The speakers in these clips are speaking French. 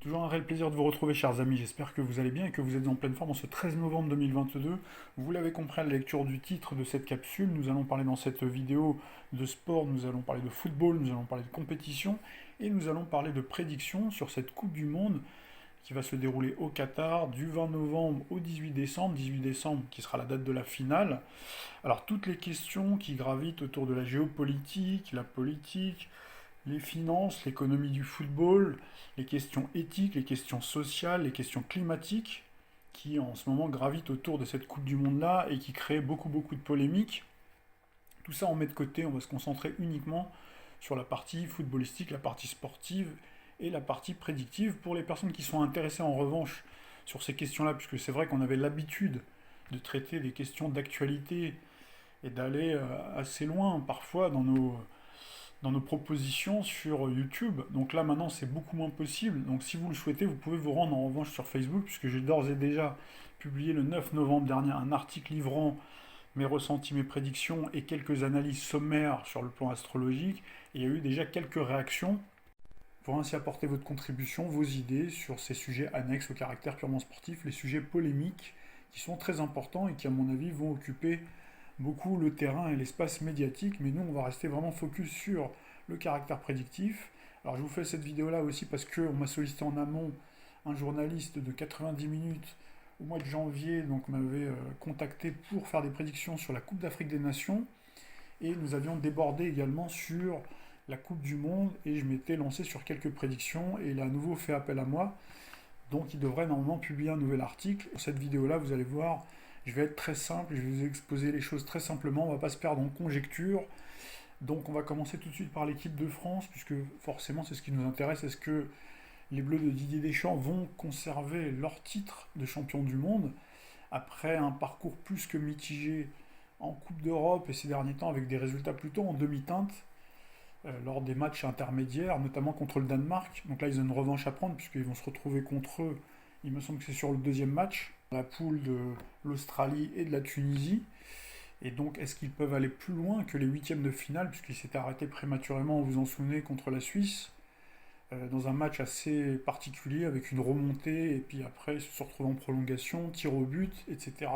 Toujours un réel plaisir de vous retrouver, chers amis. J'espère que vous allez bien et que vous êtes en pleine forme en ce 13 novembre 2022. Vous l'avez compris à la lecture du titre de cette capsule. Nous allons parler dans cette vidéo de sport, nous allons parler de football, nous allons parler de compétition et nous allons parler de prédictions sur cette Coupe du Monde qui va se dérouler au Qatar du 20 novembre au 18 décembre. 18 décembre qui sera la date de la finale. Alors toutes les questions qui gravitent autour de la géopolitique, la politique, les finances, l'économie du football, les questions éthiques, les questions sociales, les questions climatiques, qui en ce moment gravitent autour de cette Coupe du Monde-là et qui créent beaucoup de polémiques. Tout ça on met de côté, on va se concentrer uniquement sur la partie footballistique, la partie sportive et la partie prédictive. Pour les personnes qui sont intéressées en revanche sur ces questions-là, puisque c'est vrai qu'on avait l'habitude de traiter des questions d'actualité et d'aller assez loin parfois dans nos propositions sur YouTube. Donc là maintenant c'est beaucoup moins possible. Donc si vous le souhaitez, vous pouvez vous rendre en revanche sur Facebook, puisque j'ai d'ores et déjà publié le 9 novembre dernier un article livrant mes ressentis, mes prédictions et quelques analyses sommaires sur le plan astrologique. Et il y a eu déjà quelques réactions pour ainsi apporter votre contribution, vos idées sur ces sujets annexes au caractère purement sportif, les sujets polémiques qui sont très importants et qui à mon avis vont occuper beaucoup le terrain et l'espace médiatique, mais nous on va rester vraiment focus sur le caractère prédictif. Alors je vous fais cette vidéo là aussi parce qu'on m'a sollicité en amont un journaliste de 90 minutes au mois de janvier, donc m'avait contacté pour faire des prédictions sur la Coupe d'Afrique des Nations, et nous avions débordé également sur la Coupe du Monde, et je m'étais lancé sur quelques prédictions, et il a à nouveau fait appel à moi, donc il devrait normalement publier un nouvel article. Dans cette vidéo là vous allez voir, je vais être très simple, je vais vous exposer les choses très simplement, on ne va pas se perdre en conjecture. Donc on va commencer tout de suite par l'équipe de France, puisque forcément c'est ce qui nous intéresse. Est-ce que les Bleus de Didier Deschamps vont conserver leur titre de champion du monde après un parcours plus que mitigé en Coupe d'Europe et ces derniers temps avec des résultats plutôt en demi-teinte lors des matchs intermédiaires, notamment contre le Danemark. Donc là ils ont une revanche à prendre puisqu'ils vont se retrouver contre eux, il me semble que c'est sur le deuxième match, la poule de l'Australie et de la Tunisie. Et donc, est-ce qu'ils peuvent aller plus loin que les huitièmes de finale, puisqu'ils s'étaient arrêtés prématurément, vous vous en souvenez, contre la Suisse, dans un match assez particulier, avec une remontée, et puis après, ils se sont retrouvés en prolongation, tir au but, etc.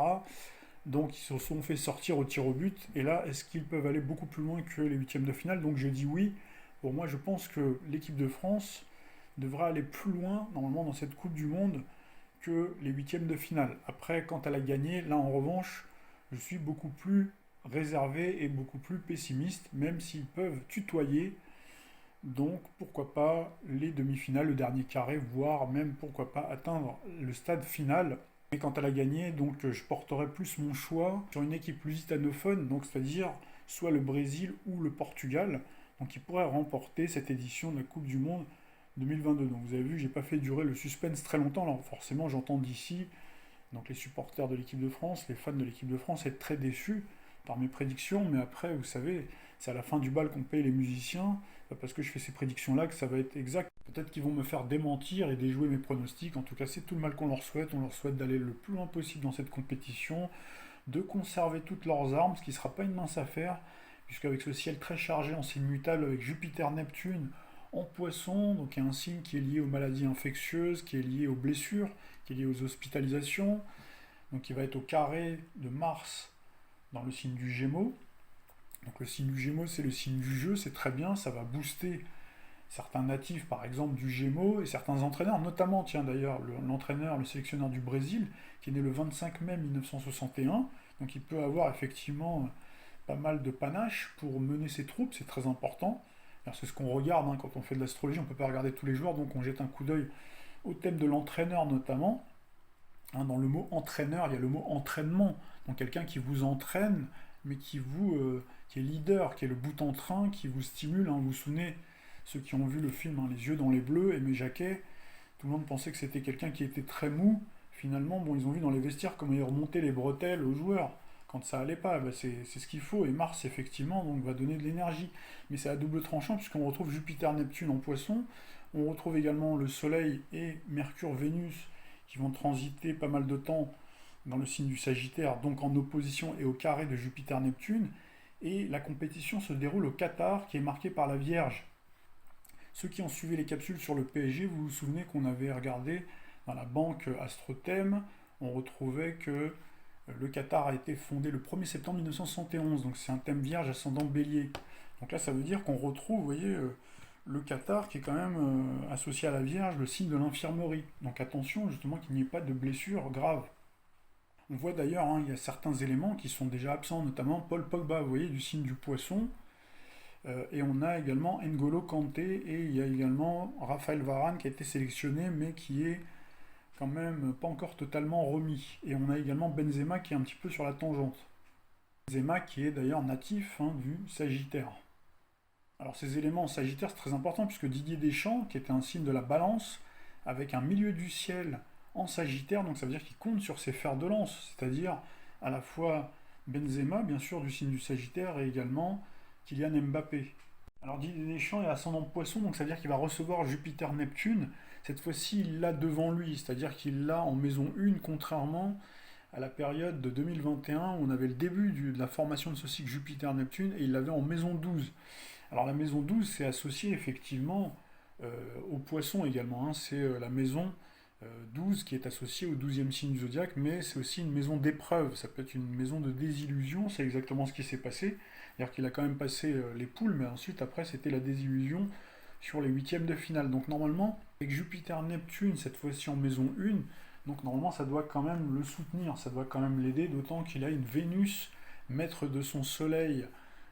Donc, ils se sont fait sortir au tir au but. Et là, est-ce qu'ils peuvent aller beaucoup plus loin que les huitièmes de finale? Donc, je dis oui. Pour moi, je pense que l'équipe de France devrait aller plus loin, normalement, dans cette Coupe du Monde, que les huitièmes de finale. Après, quand elle a gagné, là, en revanche, je suis beaucoup plus réservé et beaucoup plus pessimiste, même s'ils peuvent tutoyer. Donc pourquoi pas les demi-finales, le dernier carré, voire même pourquoi pas atteindre le stade final. Et quand elle a gagné, donc je porterai plus mon choix sur une équipe plus itanophone, donc c'est-à-dire soit le Brésil ou le Portugal, donc qui pourrait remporter cette édition de la Coupe du Monde 2022. Donc vous avez vu, j'ai pas fait durer le suspense très longtemps. Alors forcément, j'entends d'ici donc les supporters de l'équipe de France, les fans de l'équipe de France être très déçus par mes prédictions, mais après, vous savez, c'est à la fin du bal qu'on paye les musiciens, parce que je fais ces prédictions-là que ça va être exact. Peut-être qu'ils vont me faire démentir et déjouer mes pronostics, en tout cas c'est tout le mal qu'on leur souhaite d'aller le plus loin possible dans cette compétition, de conserver toutes leurs armes, ce qui ne sera pas une mince affaire, puisqu'avec ce ciel très chargé en signe mutable, avec Jupiter-Neptune en poisson, donc il y a un signe qui est lié aux maladies infectieuses, qui est lié aux blessures, qui est lié aux hospitalisations, donc il va être au carré de Mars dans le signe du Gémeaux. Donc le signe du Gémeaux, c'est le signe du jeu, c'est très bien, ça va booster certains natifs, par exemple, du Gémeaux, et certains entraîneurs, notamment, tiens d'ailleurs, l'entraîneur, le sélectionneur du Brésil, qui est né le 25 mai 1961, donc il peut avoir effectivement pas mal de panache pour mener ses troupes, c'est très important. Alors, c'est ce qu'on regarde hein, quand on fait de l'astrologie, on ne peut pas regarder tous les joueurs, donc on jette un coup d'œil au thème de l'entraîneur notamment. Hein, dans le mot entraîneur, il y a le mot entraînement, donc quelqu'un qui vous entraîne, mais qui est leader, qui est le bout en train, qui vous stimule. Hein. Vous vous souvenez, ceux qui ont vu le film hein, Les yeux dans les bleus, Aimé Jacquet, tout le monde pensait que c'était quelqu'un qui était très mou. Finalement, bon, ils ont vu dans les vestiaires comment il remontait les bretelles aux joueurs. Quand ça allait pas, bah c'est ce qu'il faut. Et Mars, effectivement, donc, va donner de l'énergie. Mais c'est à double tranchant, puisqu'on retrouve Jupiter-Neptune en poisson. On retrouve également le Soleil et Mercure-Vénus qui vont transiter pas mal de temps dans le signe du Sagittaire, donc en opposition et au carré de Jupiter-Neptune. Et la compétition se déroule au Qatar, qui est marqué par la Vierge. Ceux qui ont suivi les capsules sur le PSG, vous vous souvenez qu'on avait regardé dans la banque Astrothème, on retrouvait que le Qatar a été fondé le 1er septembre 1971, donc c'est un thème vierge ascendant bélier. Donc là, ça veut dire qu'on retrouve, vous voyez, le Qatar qui est quand même associé à la Vierge, le signe de l'infirmerie. Donc attention justement qu'il n'y ait pas de blessures graves. On voit d'ailleurs, hein, il y a certains éléments qui sont déjà absents, notamment Paul Pogba, vous voyez, du signe du poisson. Et on a également N'Golo Kanté et il y a également Raphaël Varane qui a été sélectionné mais qui est quand même pas encore totalement remis. Et on a également Benzema qui est un petit peu sur la tangente. Benzema qui est d'ailleurs natif, hein, du Sagittaire. Alors ces éléments en Sagittaire c'est très important puisque Didier Deschamps, qui était un signe de la balance, avec un milieu du ciel en Sagittaire, donc ça veut dire qu'il compte sur ses fers de lance, c'est-à-dire à la fois Benzema, bien sûr, du signe du Sagittaire, et également Kylian Mbappé. Alors Didier Deschamps est ascendant Poisson, donc ça veut dire qu'il va recevoir Jupiter-Neptune. Cette fois-ci, il l'a devant lui, c'est-à-dire qu'il l'a en maison 1, contrairement à la période de 2021 où on avait le début de la formation de ce cycle Jupiter-Neptune et il l'avait en maison 12. Alors la maison 12, c'est associé effectivement au Poisson également, hein. C'est la maison 12 qui est associée au 12e signe du zodiaque, mais c'est aussi une maison d'épreuve, ça peut être une maison de désillusion, c'est exactement ce qui s'est passé. C'est-à-dire qu'il a quand même passé les poules, mais ensuite après c'était la désillusion sur les huitièmes de finale. Donc normalement, avec Jupiter-Neptune, cette fois-ci en maison 1, donc normalement ça doit quand même le soutenir, ça doit quand même l'aider, d'autant qu'il a une Vénus, maître de son soleil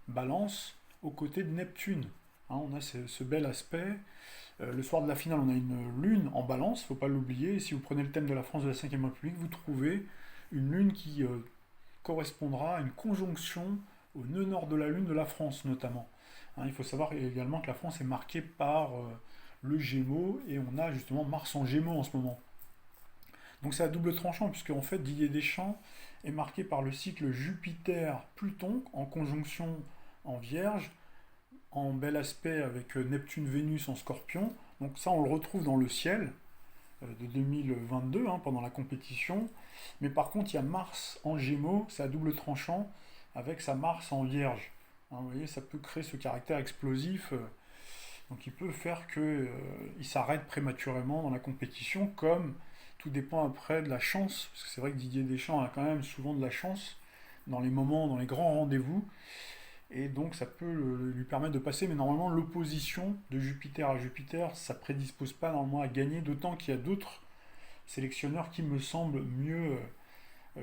Balance, aux côtés de Neptune. Hein, on a ce bel aspect. Le soir de la finale, on a une lune en balance, il ne faut pas l'oublier. Et si vous prenez le thème de la France de la 5ème République, vous trouvez une lune qui correspondra à une conjonction au nœud nord de la lune de la France, notamment. Hein, il faut savoir également que la France est marquée par le Gémeaux, et on a justement Mars en Gémeaux en ce moment. Donc c'est à double tranchant, puisque en fait Didier Deschamps est marqué par le cycle Jupiter-Pluton en conjonction en Vierge, en bel aspect avec Neptune-Vénus en Scorpion. Donc ça, on le retrouve dans le ciel de 2022, hein, pendant la compétition. Mais par contre, il y a Mars en Gémeaux, c'est à double tranchant, avec sa Mars en Vierge. Hein, vous voyez, ça peut créer ce caractère explosif. Donc il peut faire qu'il s'arrête prématurément dans la compétition, comme tout dépend après de la chance, parce que c'est vrai que Didier Deschamps a quand même souvent de la chance dans les moments, dans les grands rendez-vous. Et donc ça peut lui permettre de passer, mais normalement l'opposition de Jupiter à Jupiter, ça prédispose pas normalement à gagner, d'autant qu'il y a d'autres sélectionneurs qui me semblent mieux,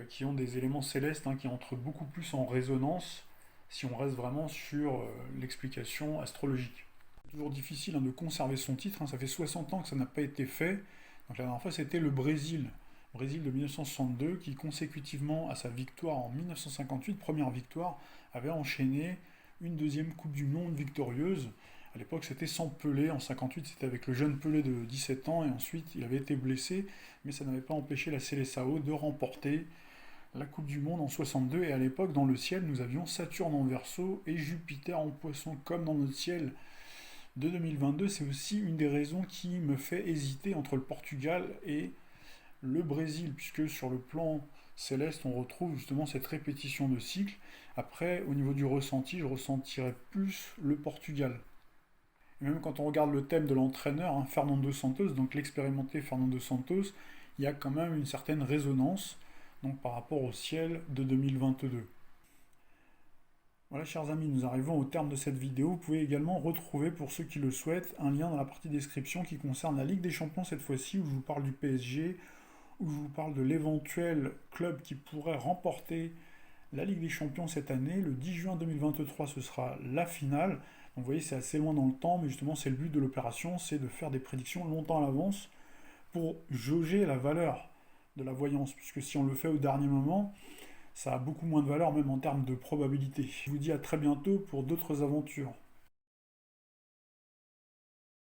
qui ont des éléments célestes, hein, qui entrent beaucoup plus en résonance si on reste vraiment sur l'explication astrologique. C'est toujours difficile, hein, de conserver son titre, hein, ça fait 60 ans que ça n'a pas été fait. Donc la dernière fois c'était le Brésil de 1962, qui consécutivement à sa victoire en 1958, première victoire, avait enchaîné une deuxième Coupe du Monde victorieuse. À l'époque c'était sans Pelé, en 58 c'était avec le jeune Pelé de 17 ans, et ensuite il avait été blessé, mais ça n'avait pas empêché la Seleção de remporter la Coupe du Monde en 62, et à l'époque dans le ciel nous avions Saturne en Verseau et Jupiter en Poisson, comme dans notre ciel de 2022. C'est aussi une des raisons qui me fait hésiter entre le Portugal et le Brésil, puisque sur le plan céleste, on retrouve justement cette répétition de cycle. Après, au niveau du ressenti, je ressentirais plus le Portugal. Et même quand on regarde le thème de l'entraîneur, hein, Fernando Santos, donc l'expérimenté Fernando Santos, il y a quand même une certaine résonance, donc par rapport au ciel de 2022. Voilà, chers amis, nous arrivons au terme de cette vidéo. Vous pouvez également retrouver, pour ceux qui le souhaitent, un lien dans la partie description qui concerne la Ligue des Champions cette fois-ci, où je vous parle du PSG, où je vous parle de l'éventuel club qui pourrait remporter la Ligue des Champions cette année. Le 10 juin 2023, ce sera la finale. Donc vous voyez, c'est assez loin dans le temps, mais justement, c'est le but de l'opération, c'est de faire des prédictions longtemps à l'avance pour jauger la valeur de la voyance, puisque si on le fait au dernier moment, ça a beaucoup moins de valeur, même en termes de probabilité. Je vous dis à très bientôt pour d'autres aventures.